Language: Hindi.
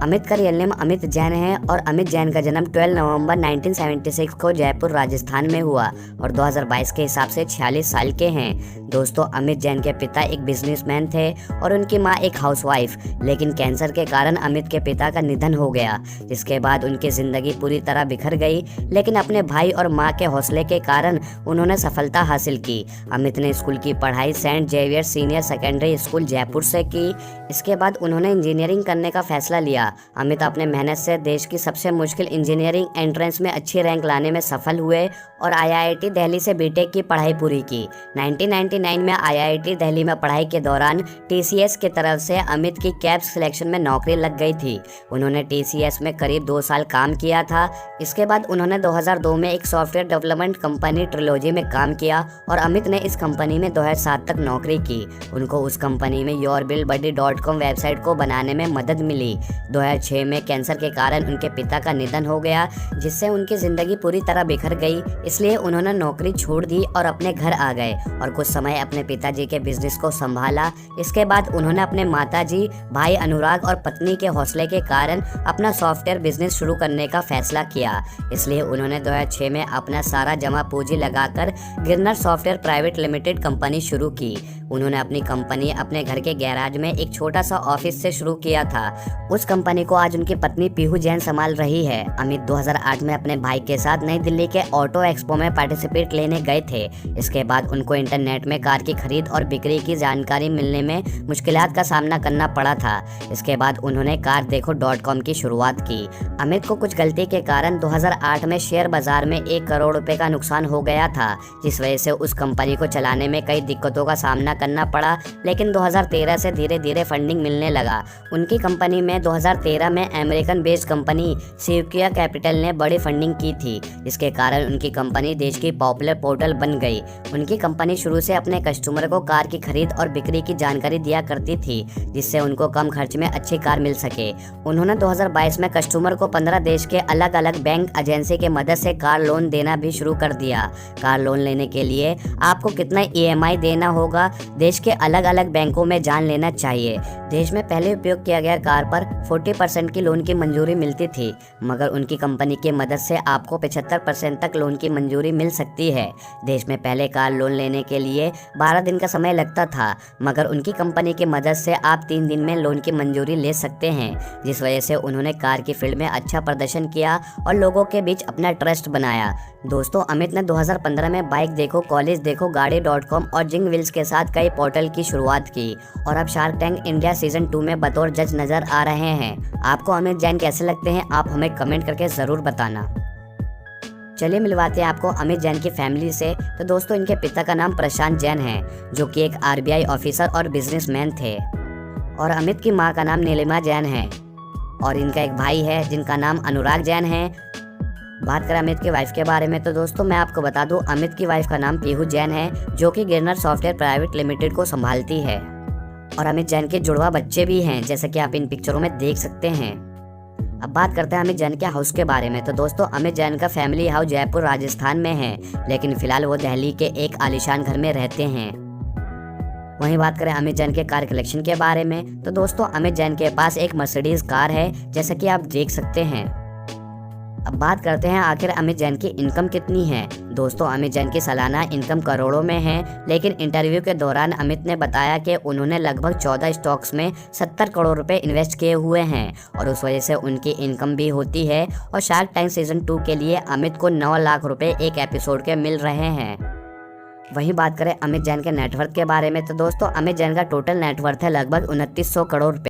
अमित का रियल नेम अमित जैन है और अमित जैन का जन्म 12 नवंबर 1976 को जयपुर राजस्थान में हुआ और 2022 के हिसाब से 46 साल के हैं। दोस्तों, अमित जैन के पिता एक बिजनेसमैन थे और उनकी मां एक हाउसवाइफ, लेकिन कैंसर के कारण अमित के पिता का निधन हो गया, जिसके बाद उनकी जिंदगी पूरी तरह बिखर गई। लेकिन अपने भाई और माँ के हौसले के कारण उन्होंने सफलता हासिल की। अमित ने स्कूल की पढ़ाई Saint Xavier senior secondary school Jaipur से की। इसके बाद उन्होंने इंजीनियरिंग करने का फैसला लिया। अमित अपने मेहनत से देश की सबसे मुश्किल इंजीनियरिंग एंट्रेंस में अच्छी रैंक लाने में सफल हुए और आईआईटी दिल्ली से बीटेक की पढ़ाई पूरी की। 1999 में आईआईटी दिल्ली में पढ़ाई के दौरान टीसीएस की तरफ से अमित की कैब्स सिलेक्शन में नौकरी लग गई थी। उन्होंने टीसीएस में करीब 2 साल काम किया था। इसके बाद उन्होंने 2002 में एक सॉफ्टवेयर डेवलपमेंट कंपनी ट्रिलॉजी में काम किया और अमित ने इस कंपनी में 2007 तक नौकरी की। उनको उस कंपनी में yourbillbuddy.com वेबसाइट को बनाने में मदद मिली। 2006 में कैंसर के कारण उनके पिता का निधन हो गया, जिससे उनकी जिंदगी पूरी तरह बिखर गई। इसलिए उन्होंने नौकरी छोड़ दी और अपने घर आ गए और कुछ समय अपने पिताजी के बिजनेस को संभाला। इसके बाद उन्होंने अपने माताजी, भाई अनुराग और पत्नी के हौसले के कारण अपना सॉफ्टवेयर बिजनेस शुरू करने का फैसला किया। इसलिए उन्होंने 2006 में अपना सारा जमा पूंजी लगाकर Girnar software private limited company शुरू की। उन्होंने अपनी कंपनी अपने घर के गैराज में एक छोटा सा ऑफिस से शुरू किया था। उस कंपनी को आज उनकी पत्नी पीहू जैन संभाल रही है। अमित 2008 में अपने भाई के साथ नई दिल्ली के ऑटो एक्सपो में पार्टिसिपेट लेने गए थे। इसके बाद उनको इंटरनेट में कार की खरीद और बिक्री की जानकारी मिलने में मुश्किलात का सामना करना पड़ा था। इसके बाद उन्होंने car-dekho.com की शुरुआत की। अमित को कुछ गलती के कारण 2008 में शेयर बाजार में 1 करोड़ रुपए का नुकसान हो गया था, जिस वजह से उस कंपनी को चलाने में कई दिक्कतों का सामना करना पड़ा। लेकिन 2013 से धीरे धीरे फंडिंग मिलने लगा। उनकी कंपनी में 2013 में अमेरिकन बेस्ड कंपनी सिक्विया कैपिटल ने बड़ी फंडिंग की थी, जिसके कारण उनकी कंपनी देश की पॉपुलर पोर्टल बन गई। उनकी कंपनी शुरू से अपने कस्टमर को कार की खरीद और बिक्री की जानकारी दिया करती थी, जिससे उनको कम खर्च में अच्छी कार मिल सके। उन्होंने 2022 में कस्टमर को 15 देश के अलग अलग बैंक एजेंसी के मदद से कार लोन देना भी शुरू कर दिया। कार लोन लेने के लिए आपको कितना ईएमआई देना होगा, देश के अलग अलग बैंकों में जान लेना चाहिए। देश में पहले उपयोग किया गया कार पर 40% की लोन की मंजूरी मिलती थी, मगर उनकी कंपनी की मदद से आपको 75% तक लोन की मंजूरी मिल सकती है। देश में पहले कार लोन लेने के लिए 12 दिन का समय लगता था, मगर उनकी कंपनी की मदद से आप 3 दिन में लोन की मंजूरी ले सकते हैं, जिस वजह से उन्होंने कार की फील्ड में अच्छा प्रदर्शन किया और लोगों के बीच अपना ट्रस्ट बनाया। दोस्तों, अमित ने 2015 में बाइक देखो, कॉलेज देखो, गाड़ी.com और जिंग व्हील्स के साथ कई पोर्टल की शुरुआत की और अब शार्क टैंक इंडिया सीजन 2 में बतौर जज नजर आ रहे हैं। आपको अमित जैन कैसे लगते हैं, आप हमें कमेंट करके जरूर बताना। चलिए मिलवाते हैं आपको अमित जैन की फैमिली से। तो दोस्तों, इनके पिता का नाम प्रशांत जैन है, जो कि एक आरबीआई ऑफिसर और बिजनेसमैन थे, और अमित की मां का नाम नीलिमा जैन है, और इनका एक भाई है जिनका नाम अनुराग जैन है। बात करें अमित की वाइफ के बारे में, तो दोस्तों मैं आपको बता दूं, अमित की वाइफ का नाम पीहू जैन है, जो कि गिरनर सॉफ्टवेयर प्राइवेट लिमिटेड को संभालती है, और अमित जैन के जुड़वा बच्चे भी हैं, जैसे कि आप इन पिक्चरों में देख सकते हैं। अब बात करते हैं अमित जैन के हाउस के बारे में। तो दोस्तों, अमित जैन का फैमिली हाउस जयपुर राजस्थान में है, लेकिन फिलहाल वो दिल्ली के एक आलीशान घर में रहते हैं। वहीं बात करें अमित जैन के कार कलेक्शन के बारे में, तो दोस्तों अमित जैन के पास एक मर्सिडीज कार है, जैसा कि आप देख सकते हैं। अब बात करते हैं आखिर अमित जैन की इनकम कितनी है। दोस्तों, अमित जैन की सालाना इनकम करोड़ों में है, लेकिन इंटरव्यू के दौरान अमित ने बताया कि उन्होंने लगभग 14 स्टॉक्स में 70 करोड़ रुपए इन्वेस्ट किए हुए हैं और उस वजह से उनकी इनकम भी होती है। और शार्क टैंक सीजन 2 के लिए अमित को 9 लाख रुपए एक एपिसोड के मिल रहे हैं। वहीं बात करें अमित जैन के नेटवर्थ के बारे में, तो दोस्तों अमित जैन का टोटल नेटवर्थ है लगभग 2900 करोड़ रुपए।